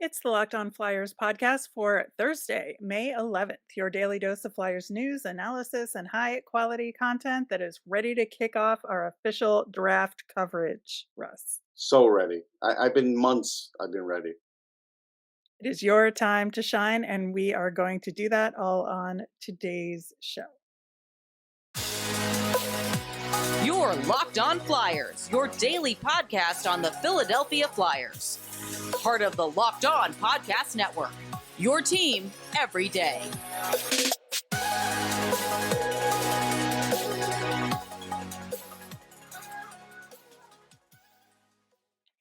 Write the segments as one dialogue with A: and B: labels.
A: It's the Locked On Flyers podcast for Thursday, May 11th. Your daily dose of Flyers news, analysis, and high quality content that is ready to kick off our official draft coverage. Russ,
B: So ready. I've been months. I've been ready.
A: it is your time to shine, and we are going to do that all on today's show.
C: Your Locked On Flyers, your daily podcast on the Philadelphia Flyers. Part of the Locked On Podcast Network. Your team every day.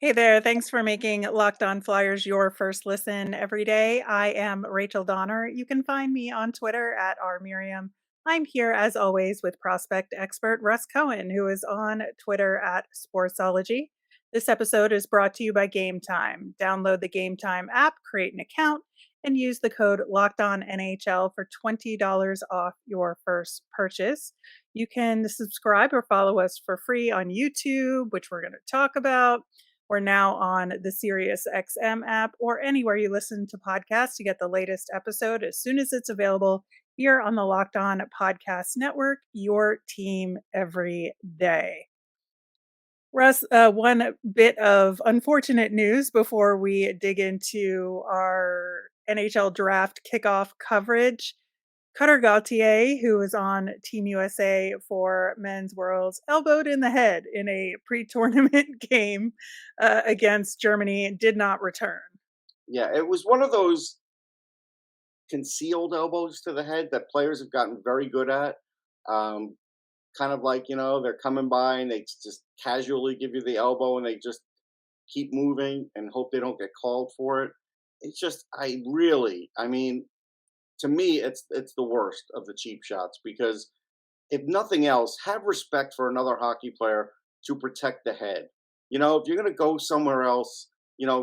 A: Hey there, thanks for making Locked On Flyers your first listen every day. I am Rachel Donner. You can find me on Twitter at rmiriam. I'm here as always with prospect expert Russ Cohen, who is on Twitter at Sportsology. This episode is brought to you by Gametime. Download the Gametime app, create an account, and use the code LOCKEDONNHL for $20 off your first purchase. You can subscribe or follow us for free on YouTube, which we're going to talk about. We're now on the SiriusXM app or anywhere you listen to podcasts to get the latest episode as soon as it's available here on the Locked On Podcast Network, your team every day. Russ, one bit of unfortunate news before we dig into our NHL draft kickoff coverage. Cutter Gauthier, who was on Team USA for Men's Worlds, elbowed in the head in a pre-tournament game against Germany, did not return.
B: Yeah, it was one of those concealed elbows to the head that players have gotten very good at. Um, Kind of like, they're coming by and they just casually give you the elbow and they just keep moving and hope they don't get called for it. It's just, I mean, to me, it's the worst of the cheap shots because if nothing else, have respect for another hockey player to protect the head. If you're going to go somewhere else,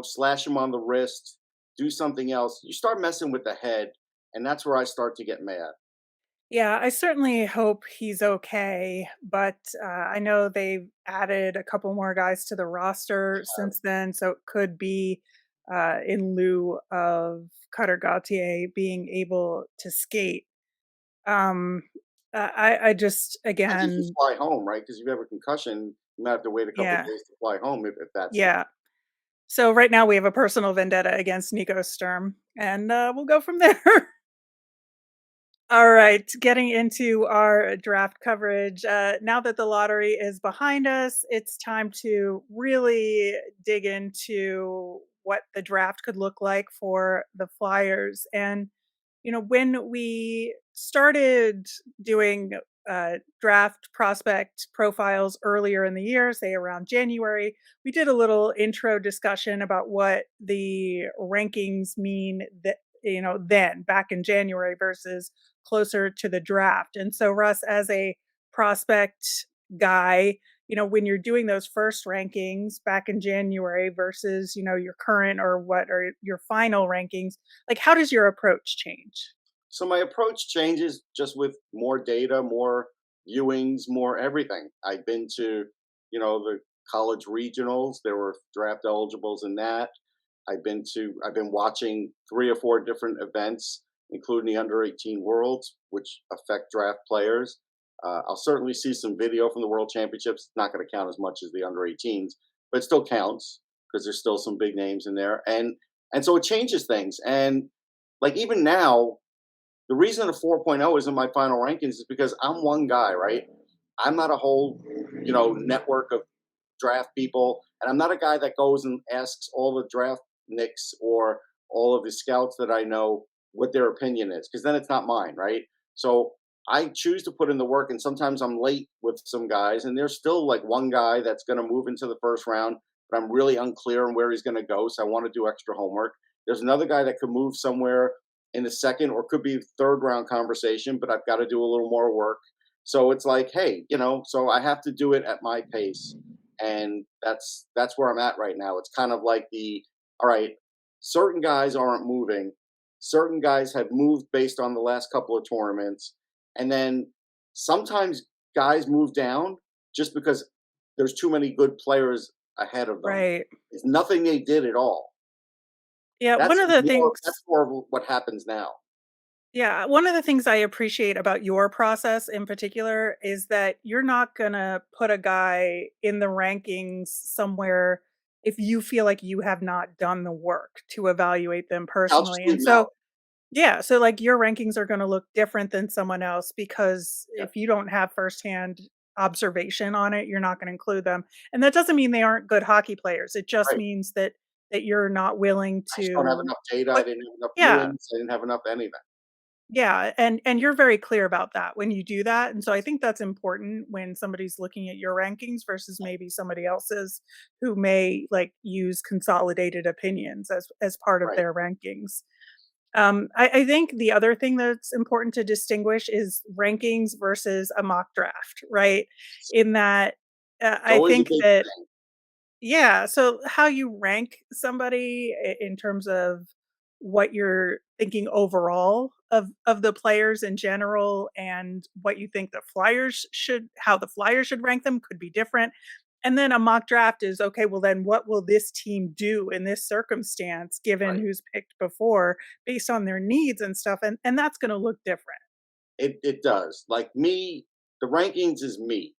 B: slash him on the wrist, do something else, you start messing with the head. And that's where I start to get mad.
A: Yeah, I certainly hope he's okay, but I know they've added a couple more guys to the roster since then, so it could be in lieu of Cutter Gauthier being able to skate. Um, I just
B: I think just
A: again,
B: fly home, right? Because if you have a concussion, you might have to wait a couple of
A: yeah,
B: days to fly home if that's the.
A: yeah. So right now we have a personal vendetta against Nico Sturm, and we'll go from there. All right, getting into our draft coverage. Now that the lottery is behind us, it's time to really dig into what the draft could look like for the Flyers. And, when we started doing draft prospect profiles earlier in the year, say around January, we did a little intro discussion about what the rankings mean that, then back in January versus closer to the draft. And so, Russ, as a prospect guy, when you're doing those first rankings back in January versus, your current or what are your final rankings, like how does your approach change?
B: So my approach changes just with more data, more viewings, more everything. I've been to, the college regionals. There were draft eligibles in that. I've been watching 3 or 4 different events, including the under 18 worlds, which affect draft players. I'll certainly see some video from the world championships. It's not going to count as much as the under 18s, but it still counts because there's still some big names in there. And so it changes things. And like even now, the reason the 4.0 is in my final rankings is because I'm one guy, right? I'm not a whole, network of draft people, and I'm not a guy that goes and asks all the draft nicks or all of the scouts that I know what their opinion is, because then it's not mine, right? So I choose to put in the work, and sometimes I'm late with some guys, and there's still like one guy that's going to move into the first round, but I'm really unclear on where he's going to go, so I want to do extra homework. There's another guy that could move somewhere in the second or could be third round conversation, but I've got to do a little more work. So it's like, hey, so I have to do it at my pace. And that's where I'm at right now. It's kind of like all right, certain guys aren't moving. Certain guys have moved based on the last couple of tournaments. And then sometimes guys move down just because there's too many good players ahead of them.
A: Right.
B: It's nothing they did at all.
A: Yeah, one of the things
B: That's more of what happens now.
A: Yeah, one of the things I appreciate about your process in particular is that you're not gonna put a guy in the rankings somewhere if you feel like you have not done the work to evaluate them
B: I'll just
A: personally.
B: leave
A: And
B: them out.
A: so, yeah, so like your rankings are gonna look different than someone else because
B: Yeah,
A: if you don't have firsthand observation on it, you're not gonna include them. And that doesn't mean they aren't good hockey players. It just
B: right.
A: means that you're not willing
B: I just don't have
A: to
B: enough data. I
A: put
B: didn't have enough
A: yeah.
B: viewings. I didn't have enough anything.
A: Yeah, and you're very clear about that when you do that, and so I think that's important when somebody's looking at your rankings versus maybe somebody else's who may, like, use consolidated opinions as part of
B: Right.
A: their rankings. I think the other thing that's important to distinguish is rankings versus a mock draft, right? In that,
B: It's
A: I
B: always a
A: think
B: big
A: that
B: thing.
A: yeah, so how you rank somebody in terms of what you're thinking overall of the players in general and what you think the Flyers should how the Flyers should rank them could be different. And then a mock draft is okay, well then what will this team do in this circumstance given
B: Right.
A: who's picked before based on their needs and stuff and that's going to look different.
B: It does. Like me, the rankings is me.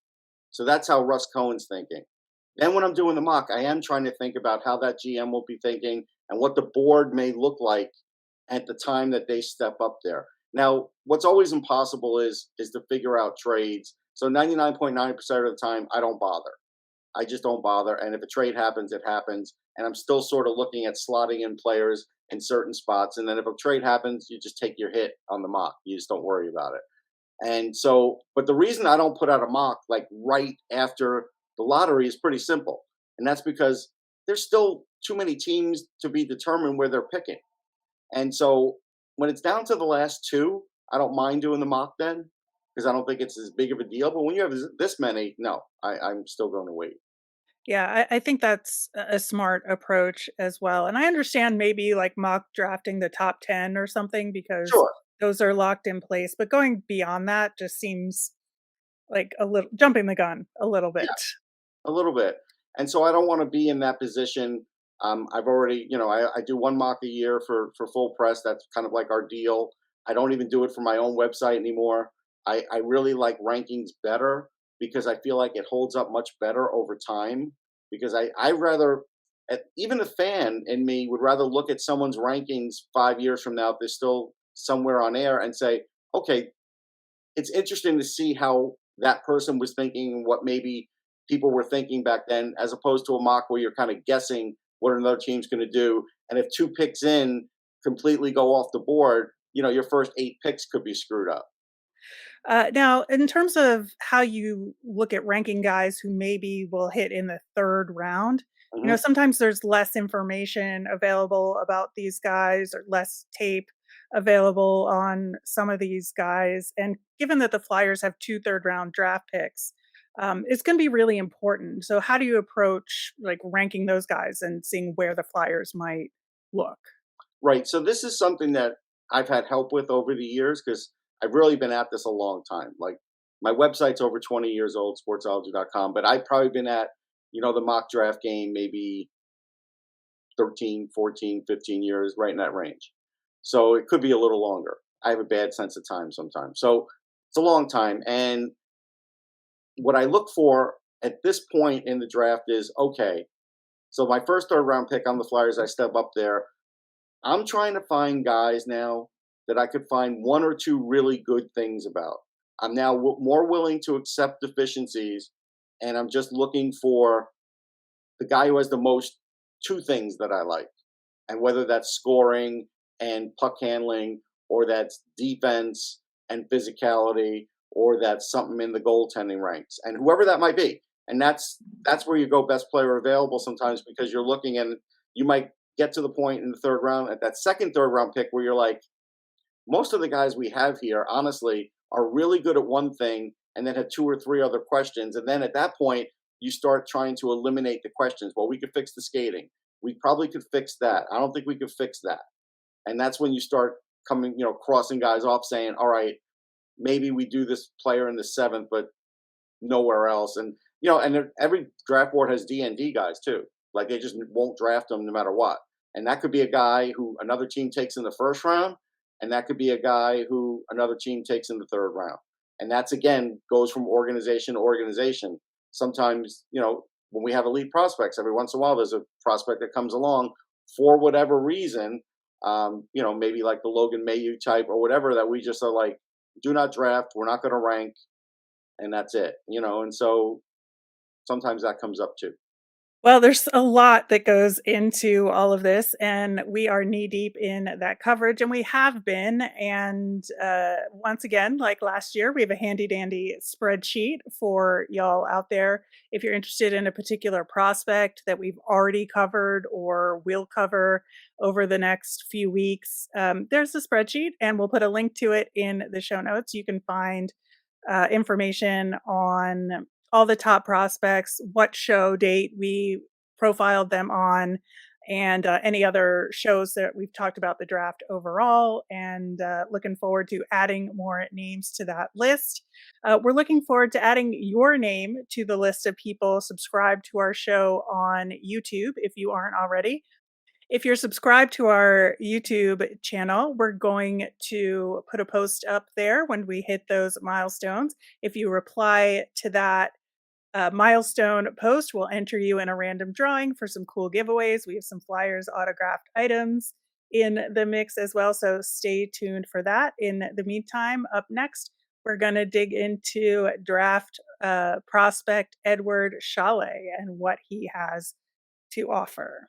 B: So that's how Russ Cohen's thinking. Then when I'm doing the mock, I am trying to think about how that GM will be thinking and what the board may look like at the time that they step up there. Now, what's always impossible is to figure out trades. So 99.9% of the time, I don't bother. I just don't bother. And if a trade happens, it happens. And I'm still sort of looking at slotting in players in certain spots. And then if a trade happens, you just take your hit on the mock. You just don't worry about it. And so, but the reason I don't put out a mock like right after the lottery is pretty simple. And that's because there's still too many teams to be determined where they're picking. And so when it's down to the last two, I don't mind doing the mock then because I don't think it's as big of a deal. But when you have this many, no, I'm still going to wait.
A: Yeah, I think that's a smart approach as well. And I understand maybe like mock drafting the top 10 or something because
B: Sure.
A: those are locked in place. But going beyond that just seems like a little jumping the gun a little
B: Yeah.
A: bit.
B: A little bit. And so I don't want to be in that position. I've already, I do one mock a year for full press. That's kind of like our deal. I don't even do it for my own website anymore. I really like rankings better because I feel like it holds up much better over time. Because I rather, even a fan in me would rather look at someone's rankings 5 years from now if they're still somewhere on air and say, okay, it's interesting to see how that person was thinking, what maybe people were thinking back then, as opposed to a mock where you're kind of guessing what another team's going to do. And if two picks in completely go off the board, your first eight picks could be screwed up.
A: Now, in terms of how you look at ranking guys who maybe will hit in the third round,
B: Hmm.
A: sometimes there's less information available about these guys or less tape available on some of these guys. And given that the Flyers have two third round draft picks, it's going to be really important. So, how do you approach like ranking those guys and seeing where the Flyers might look?
B: Right. So this is something that I've had help with over the years because I've really been at this a long time. Like my website's over 20 years old, sportsology.com, but I've probably been at, the mock draft game maybe 13, 14, 15 years, right in that range. So it could be a little longer. I have a bad sense of time sometimes. So it's a long time. And what I look for at this point in the draft is okay, so my first third round pick on the Flyers, I step up there. I'm trying to find guys now that I could find one or two really good things about. I'm now more willing to accept deficiencies, and I'm just looking for the guy who has the most two things that I like, and whether that's scoring and puck handling, or that's defense and physicality, or that's something in the goaltending ranks, and whoever that might be. And that's where you go best player available sometimes because you're looking and you might get to the point in the third round at that second third round pick where you're like, most of the guys we have here, honestly, are really good at one thing and then have two or three other questions. And then at that point, you start trying to eliminate the questions. Well, we could fix the skating. We probably could fix that. I don't think we could fix that. And that's when you start coming, crossing guys off saying, all right, maybe we do this player in the seventh, but nowhere else. And, every draft board has D&D guys too. Like they just won't draft them no matter what. And that could be a guy who another team takes in the first round, and that could be a guy who another team takes in the third round. And that's again goes from organization to organization. Sometimes, when we have elite prospects, every once in a while there's a prospect that comes along for whatever reason, maybe like the Logan Mayu type or whatever, that we just are like, do not draft, we're not going to rank, and that's it. And so sometimes that comes up too.
A: Well, there's a lot that goes into all of this, and we are knee deep in that coverage, and we have been. And once again, like last year, we have a handy dandy spreadsheet for y'all out there. If you're interested in a particular prospect that we've already covered or will cover over the next few weeks, there's a spreadsheet, and we'll put a link to it in the show notes. You can find information on all the top prospects, what show date we profiled them on, and any other shows that we've talked about the draft overall. And looking forward to adding more names to that list. We're looking forward to adding your name to the list of people subscribed to our show on YouTube if you aren't already. If you're subscribed to our YouTube channel, we're going to put a post up there when we hit those milestones. If you reply to that milestone post, we'll enter you in a random drawing for some cool giveaways. We have some flyers, autographed items in the mix as well. So stay tuned for that. In the meantime, up next, we're going to dig into draft prospect Eduard Chalet and what he has to offer.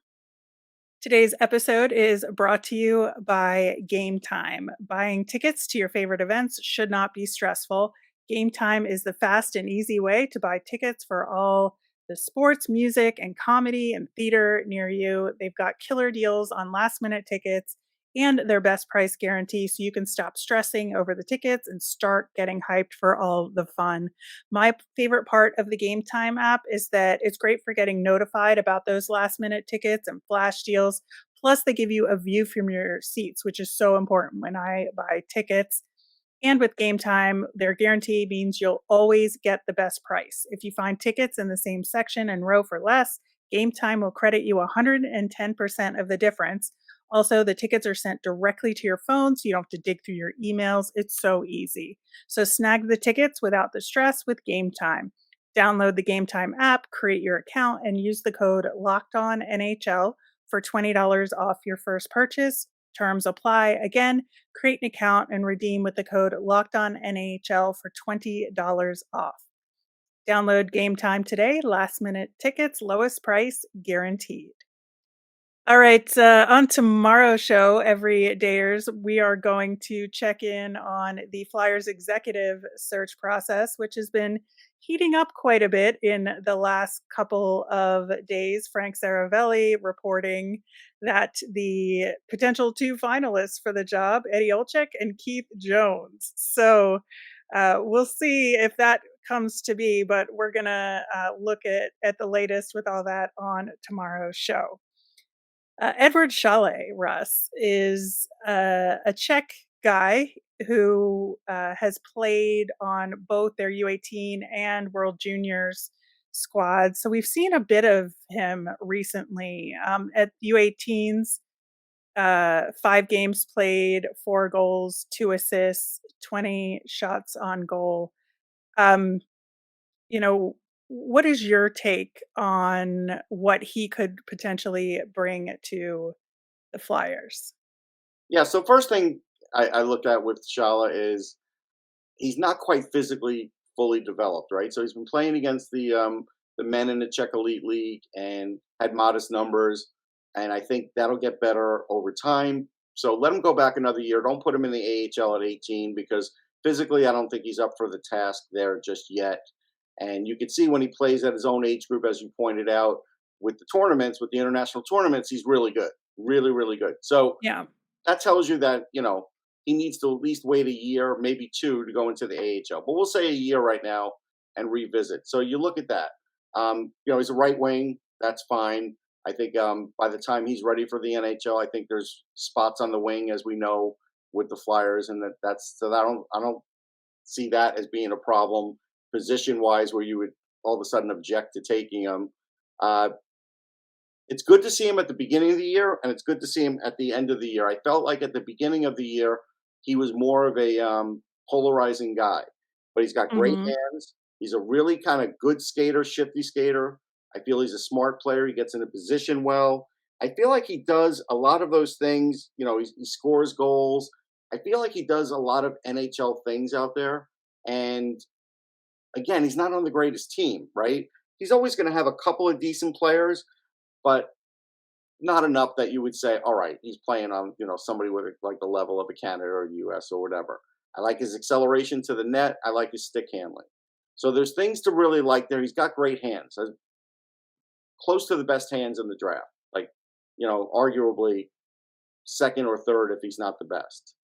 A: Today's episode is brought to you by Gametime. Buying tickets to your favorite events should not be stressful. Gametime is the fast and easy way to buy tickets for all the sports, music, and comedy and theater near you. They've got killer deals on last minute tickets and their best price guarantee, so you can stop stressing over the tickets and start getting hyped for all the fun. My favorite part of the Gametime app is that it's great for getting notified about those last minute tickets and flash deals. Plus, they give you a view from your seats, which is so important when I buy tickets. And with Gametime, their guarantee means you'll always get the best price. If you find tickets in the same section and row for less, Gametime will credit you 110% of the difference. Also, the tickets are sent directly to your phone, so you don't have to dig through your emails. It's so easy. So snag the tickets without the stress with Gametime. Download the Gametime app, create your account, and use the code LOCKEDONNHL for $20 off your first purchase. Terms apply. Again, create an account and redeem with the code LOCKEDONNHL for $20 off. Download Gametime today. Last minute tickets, lowest price guaranteed. All right, on tomorrow's show, Every Dayers, we are going to check in on the Flyers executive search process, which has been heating up quite a bit in the last couple of days. Frank Saravelli reporting that the potential two finalists for the job, Eddie Olczyk and Keith Jones. So we'll see if that comes to be, but we're going to look at the latest with all that on tomorrow's show. Eduard Chalet, Russ, is a Czech guy who has played on both their U18 and World Juniors squads. So we've seen a bit of him recently. At U18s, 5 games played, 4 goals, 2 assists, 20 shots on goal. Um, you know, what is your take on what he could potentially bring to the Flyers?
B: Yeah. So first thing I looked at with Shala is he's not quite physically fully developed, right? So he's been playing against the men in the Czech Elite League and had modest numbers, and I think that'll get better over time. So let him go back another year. Don't put him in the AHL at 18 because physically I don't think he's up for the task there just yet. And you can see when he plays at his own age group, as you pointed out, with the tournaments, with the international tournaments, he's really good, really, really good. So
A: Yeah.
B: that tells you that he needs to at least wait a year, maybe two, to go into the AHL. But we'll say a year right now and revisit. So you look at that. He's a right wing. That's fine. I think by the time he's ready for the NHL, I think there's spots on the wing, as we know, with the Flyers, and that's so that I don't see that as being a problem position wise, where you would all of a sudden object to taking him. Uh, it's good to see him at the beginning of the year, and it's good to see him at the end of the year. I felt like at the beginning of the year, he was more of a polarizing guy, but he's got great
A: Mhm.
B: hands. He's a really kind of good skater, shifty skater. I feel he's a smart player. He gets into position well. I feel like he does a lot of those things. He scores goals. I feel like he does a lot of NHL things out there. And again, he's not on the greatest team, right? He's always going to have a couple of decent players, but not enough that you would say, all right, he's playing on, somebody with like the level of a Canada or US or whatever. I like his acceleration to the net. I like his stick handling. So there's things to really like there. He's got great hands, close to the best hands in the draft. Like, arguably second or third if he's not the best.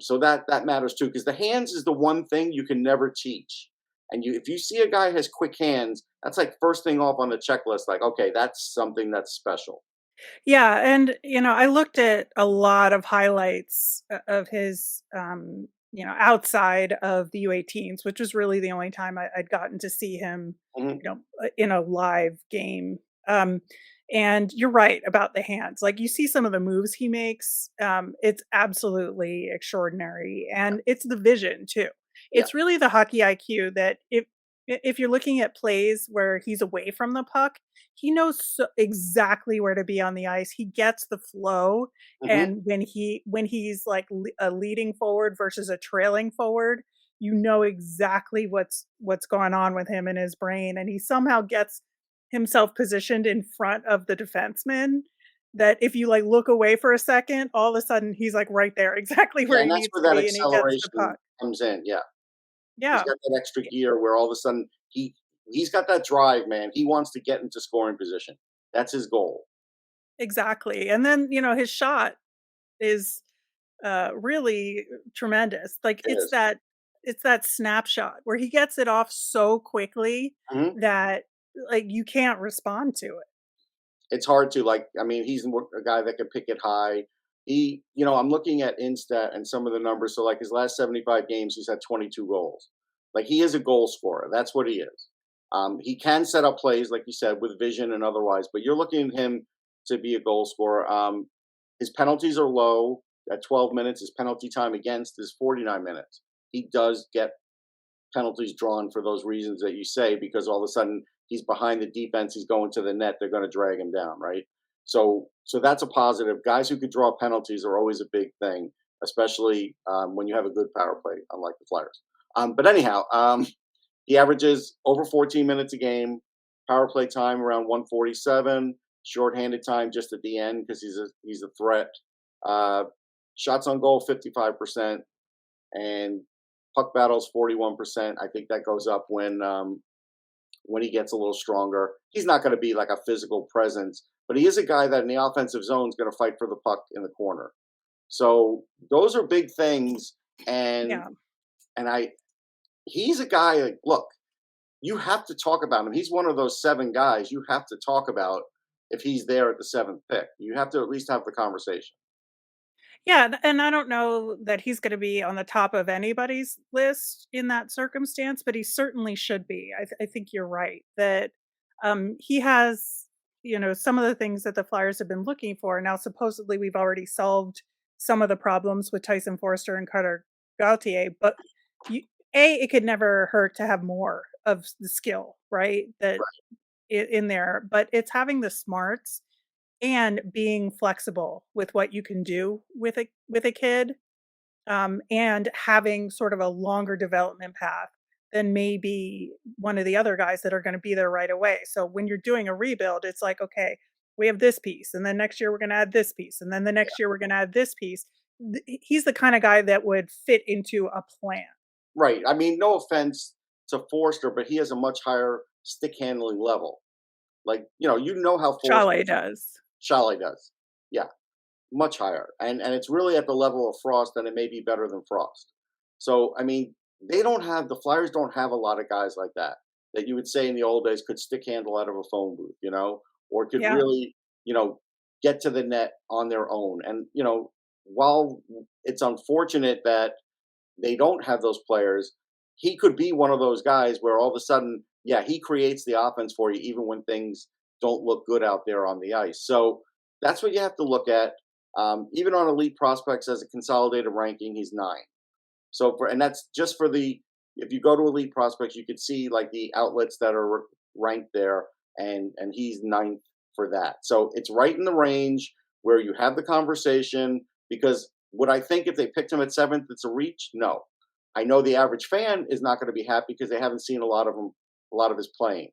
B: So that matters too, because the hands is the one thing you can never teach. And if you see a guy has quick hands, that's like first thing off on the checklist. Like, okay, that's something that's special.
A: Yeah, and, I looked at a lot of highlights of his, outside of the U18s, which was really the only time I'd gotten to see him,
B: Hmm.
A: in a live game. Um, and you're right about the hands. Like, you see some of the moves he makes, it's absolutely extraordinary, and it's the vision too.
B: Yeah.
A: It's really the hockey IQ that if you're looking at plays where he's away from the puck, he knows exactly where to be on the ice. He gets the flow,
B: Hmm.
A: and when he's like a leading forward versus a trailing forward, you know exactly what's going on with him in his brain, and he somehow gets himself positioned in front of the defenseman. That if you like look away for a second, all of a sudden he's like right there, exactly where
B: Yeah,
A: he
B: and that's
A: needs
B: where
A: to
B: that
A: be, and he gets the
B: acceleration
A: puck.
B: comes in. Yeah, he's
A: Yeah.
B: got that extra gear where all of a sudden he's got that drive, man. He wants to get into scoring position. That's his goal.
A: Exactly, and then, his shot is, really tremendous. Like,
B: It is.
A: it's that snapshot where he gets it off so quickly
B: Hmm.
A: that, like, you can't respond to it.
B: It's hard to like. I mean, he's a guy that can pick it high. I'm looking at Instat and some of the numbers. So, like his last 75 games, he's had 22 goals. Like he is a goal scorer. That's what he is. He can set up plays, like you said, with vision and otherwise. But you're looking at him to be a goal scorer. His penalties are low at 12 minutes. His penalty time against is 49 minutes. He does get penalties drawn for those reasons that you say, because all of a sudden he's behind the defense, he's going to the net, they're going to drag him down, right? So that's a positive. Guys who could draw penalties are always a big thing, especially when you have a good power play, unlike the Flyers. But anyhow, he averages over 14 minutes a game, power play time around 147, shorthanded time just at the end because he's a threat. Uh, Shots on goal 55%, and puck battles 41%. I think that goes up when he gets a little stronger. He's not going to be like a physical presence, but he is a guy that in the offensive zone is going to fight for the puck in the corner. So those are big things, and
A: Yeah.
B: and I he's a guy. Like, look, you have to talk about him. He's one of those seven guys you have to talk about if he's there at the seventh pick. You have to at least have the conversation.
A: Yeah, and I don't know that he's gonna be on the top of anybody's list in that circumstance, but he certainly should be. I think you're right that, he has, some of the things that the Flyers have been looking for. Now, supposedly, we've already solved some of the problems with Tyson Forster and Cutter Gauthier, but you it could never hurt to have more of the skill, right? That in there, but it's having the smarts and being flexible with what you can do with a kid, and having sort of a longer development path than maybe one of the other guys that are going to be there right away. So when you're doing a rebuild, it's like, okay, we have this piece, and then next year we're going to add this piece, and then the next year we're going to add this piece. He's the kind of guy that would fit into a plan.
B: Right. I mean, no offense to Forster, but he has a much higher stick handling level. Like, how Forster
A: Chalet does.
B: Chalet does. Yeah, much higher. And it's really at the level of Frost, and it may be better than Frost. So, I mean, the Flyers don't have a lot of guys like that you would say in the old days could stick handle out of a phone booth, or could
A: Yeah.
B: really, get to the net on their own. And, while it's unfortunate that they don't have those players, he could be one of those guys where all of a sudden, yeah, he creates the offense for you even when things don't look good out there on the ice. So that's what you have to look at. Even on elite prospects as a consolidated ranking, he's 9. So and that's just for the, if you go to elite prospects, you could see like the outlets that are ranked there, and he's 9th for that. So it's right in the range where you have the conversation. Because would I think if they picked him at 7th, it's a reach? No. I know the average fan is not going to be happy because they haven't seen a lot of his playing.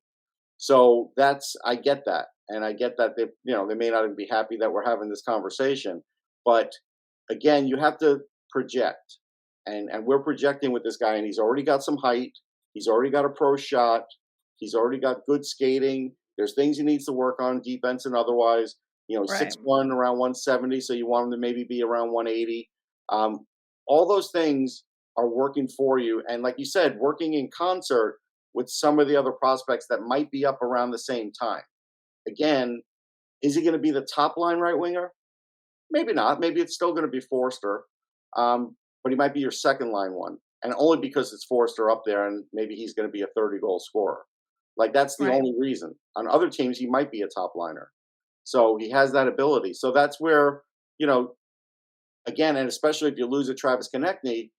B: So I get that, and I get that they may not even be happy that we're having this conversation. But again, you have to project, and we're projecting with this guy, and he's already got some height, he's already got a pro shot, he's already got good skating. There's things he needs to work on, defense and otherwise.
A: Right.
B: 6'1", around 170, so you want him to maybe be around 180. All those things are working for you, and like you said, working in concert with some of the other prospects that might be up around the same time. Again, is he going to be the top line right winger? Maybe not. Maybe it's still going to be Forster, but he might be your second line one, and only because it's Forster up there, and maybe he's going to be a 30-goal scorer. Like, that's the
A: Right.
B: only reason. On other teams, he might be a top liner. So he has that ability. So that's where, again, and especially if you lose a Travis Konechny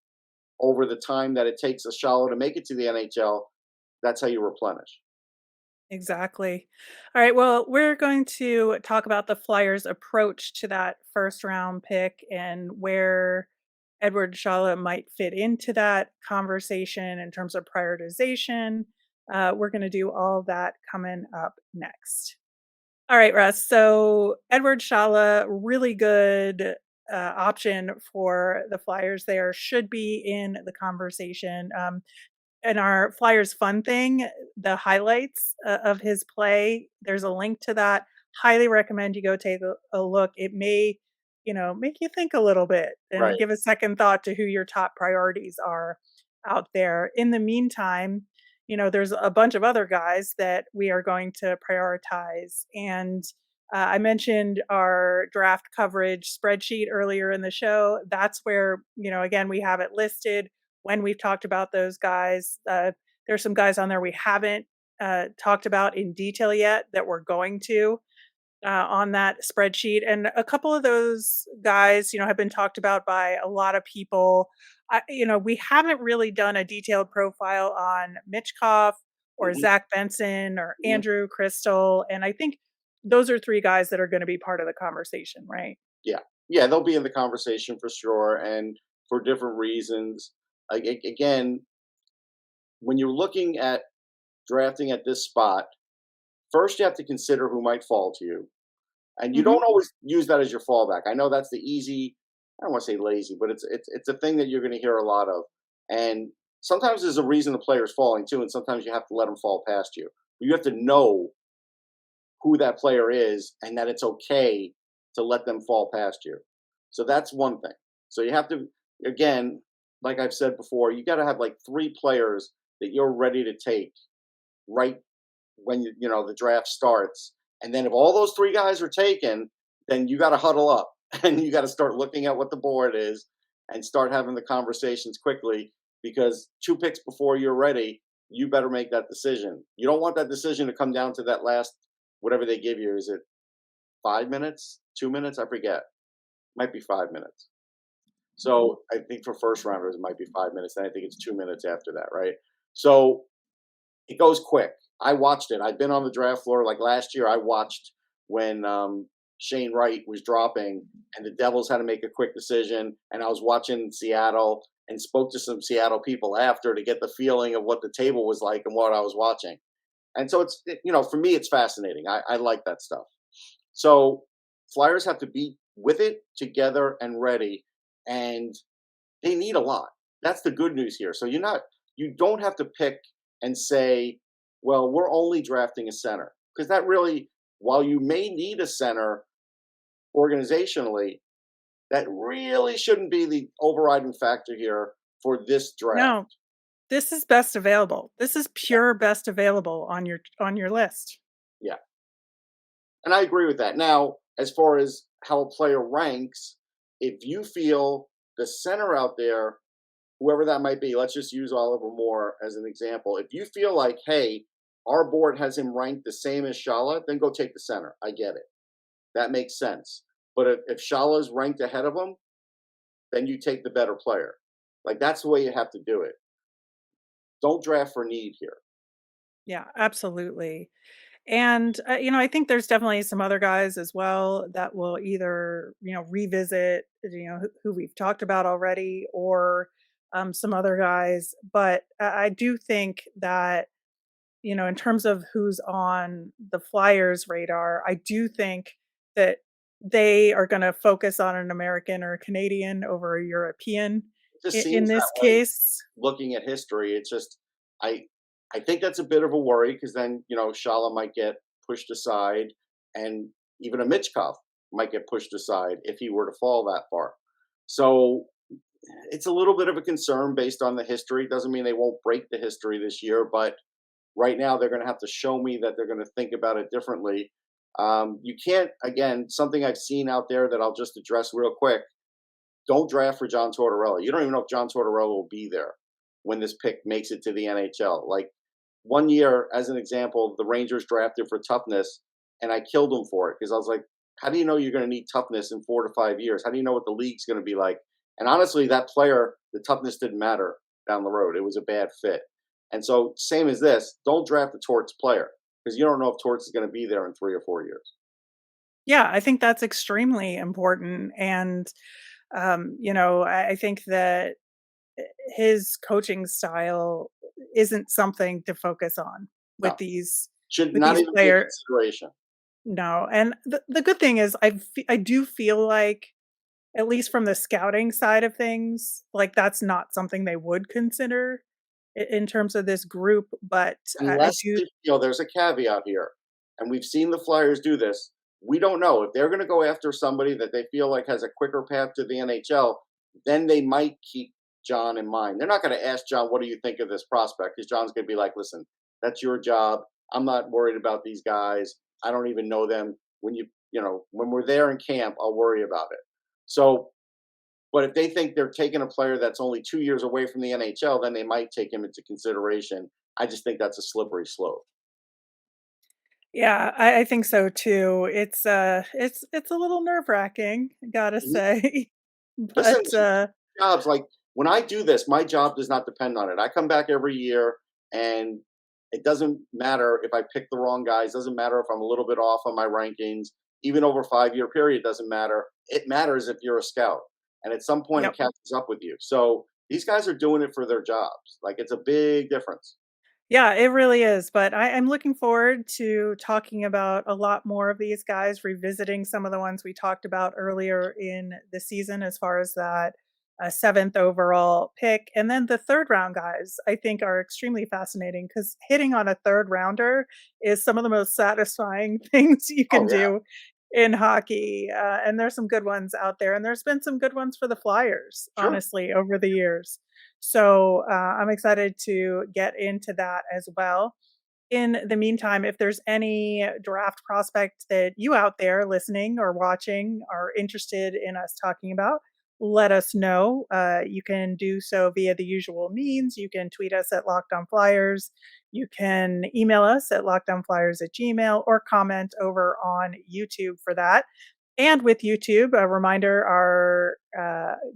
B: over the time that it takes a Shallow to make it to the NHL, that's how you replenish.
A: Exactly. All right. Well, we're going to talk about the Flyers' approach to that first round pick and where Edward Shala might fit into that conversation in terms of prioritization. We're going to do all that coming up next. All right, Russ. So Edward Shala, really good option for the Flyers there, should be in the conversation. In our Flyers Fun thing, the highlights of his play, there's a link to that. Highly recommend you go take a look. It may, make you think a little bit and
B: Right.
A: give a second thought to who your top priorities are out there. In the meantime, there's a bunch of other guys that we are going to prioritize. And I mentioned our draft coverage spreadsheet earlier in the show. That's where, again, we have it listed when we've talked about those guys. There's some guys on there we haven't talked about in detail yet that we're going to on that spreadsheet. And a couple of those guys, have been talked about by a lot of people. We haven't really done a detailed profile on Mitchkov or
B: Mhm.
A: Zach Benson or
B: Mhm.
A: Andrew Crystal. And I think those are 3 guys that are going to be part of the conversation, right?
B: Yeah. Yeah, they'll be in the conversation for sure, and for different reasons. Again, when you're looking at drafting at this spot, first you have to consider who might fall to you. And you
A: Hmm.
B: don't always use that as your fallback. I know that's the easy, I don't want to say lazy, but it's a thing that you're going to hear a lot of. And sometimes there's a reason the player's falling too, and sometimes you have to let them fall past you. You have to know who that player is and that it's okay to let them fall past you. So that's one thing. So you have to, again, like I've said before, you got to have like 3 players that you're ready to take right when the draft starts. And then if all those 3 guys are taken, then you got to huddle up and you got to start looking at what the board is and start having the conversations quickly, because 2 picks before you're ready, you better make that decision. You don't want that decision to come down to that last, whatever they give you. Is it 5 minutes, 2 minutes? I forget. Might be 5 minutes. So I think for first rounders, it might be 5 minutes. Then I think it's 2 minutes after that, right? So it goes quick. I watched it. I've been on the draft floor. Like last year, I watched when Shane Wright was dropping and the Devils had to make a quick decision. And I was watching Seattle and spoke to some Seattle people after to get the feeling of what the table was like and what I was watching. And so for me, it's fascinating. I like that stuff. So Flyers have to be with it together and ready. And they need a lot. That's the good news here. So you don't have to pick and say, well, we're only drafting a center. Because that really, while you may need a center organizationally, that really shouldn't be the overriding factor here for this draft.
A: No, this is best available. This is pure best available on your list.
B: Yeah. And I agree with that. Now, as far as how a player ranks, if you feel the center out there, whoever that might be, let's just use Oliver Moore as an example. If you feel like, hey, our board has him ranked the same as Shala, then go take the center. I get it. That makes sense. But if Shala's ranked ahead of him, then you take the better player. Like that's the way you have to do it. Don't draft for need here.
A: Yeah, absolutely. And, I think there's definitely some other guys as well that will either, revisit, who we've talked about already or some other guys. But I do think that, in terms of who's on the Flyers radar, I do think that they are going to focus on an American or a Canadian over a European
B: It just
A: in
B: seems that
A: this
B: way.
A: case.
B: Looking at history, it's just I I think that's a bit of a worry because then Shala might get pushed aside, and even a Mitchkov might get pushed aside if he were to fall that far. So it's a little bit of a concern based on the history. Doesn't mean they won't break the history this year, but right now they're going to have to show me that they're going to think about it differently. You can't, again, something I've seen out there that I'll just address real quick. Don't draft for John Tortorella. You don't even know if John Tortorella will be there when this pick makes it to the NHL. Like one year, as an example, the Rangers drafted for toughness, and I killed them for it because I was like, how do you know you're going to need toughness in 4 to 5 years? How do you know what the league's going to be like? And honestly, that player, the toughness didn't matter down the road. It was a bad fit. And so, same as this, don't draft a Torts player because you don't know if Torts is going to be there in 3 or 4 years.
A: Yeah, I think that's extremely important. And, I think that his coaching style isn't something to focus on with
B: No,
A: these
B: should
A: with
B: not
A: these
B: even be a
A: player.
B: consideration.
A: No, and the good thing is I do feel like, at least from the scouting side of things, like, that's not something they would consider in terms of this group, but I
B: Unless
A: do.
B: there's a caveat here, and we've seen the Flyers do this. We don't know if they're going to go after somebody that they feel like has a quicker path to the NHL. Then they might keep John in mind. They're not going to ask John, "What do you think of this prospect?" Because John's going to be like, "Listen, that's your job. I'm not worried about these guys. I don't even know them. When when we're there in camp, I'll worry about it." So but if they think they're taking a player that's only 2 years away from the NHL, then they might take him into consideration. I just think that's a slippery slope.
A: Yeah, I think so too. It's a little nerve-wracking, gotta
B: Mhm.
A: say,
B: Listen,
A: but,
B: jobs like when I do this, my job does not depend on it. I come back every year, and it doesn't matter if I pick the wrong guys. Doesn't matter if I'm a little bit off on my rankings. Even over 5 year period doesn't matter. It matters if you're a scout, and at some point it
A: yep.
B: catches up with you. So these guys are doing it for their jobs. Like it's a big difference.
A: Yeah, it really is. But I'm looking forward to talking about a lot more of these guys, revisiting some of the ones we talked about earlier in the season, as far as that seventh overall pick. And then the third round guys, I think, are extremely fascinating because hitting on a third rounder is some of the most satisfying things you
B: Oh
A: can
B: yeah,
A: do in hockey. And there's some good ones out there. And there's been some good ones for the Flyers,
B: sure.
A: honestly, over the years. So I'm excited to get into that as well. In the meantime, if there's any draft prospect that you out there listening or watching are interested in us talking about, let us know. You can do so via the usual means. You can tweet us at Locked On Flyers. You can email us at lockedonflyers@gmail or comment over on YouTube for that. And with YouTube, a reminder, our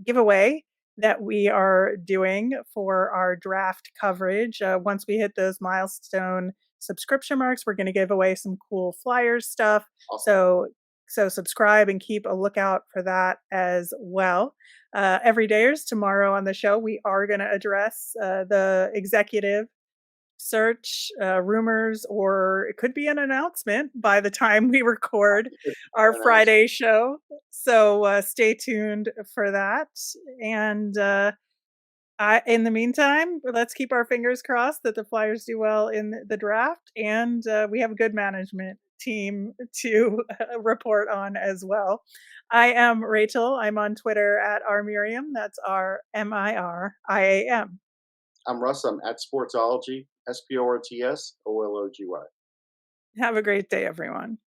A: giveaway that we are doing for our draft coverage. Once we hit those milestone subscription marks, we're going to give away some cool Flyers stuff.
B: Awesome.
A: So subscribe and keep a lookout for that as well. Every day is tomorrow on the show. We are going to address the executive search, rumors, or it could be an announcement by the time we record our Friday show. So stay tuned for that. And in the meantime, let's keep our fingers crossed that the Flyers do well in the draft, and we have a good management team to report on as well. I am Rachel. I'm on Twitter at rmiriam. That's RMIRIAM.
B: I'm Russ. I'm at Sportsology, SPORTSOLOGY.
A: Have a great day, everyone.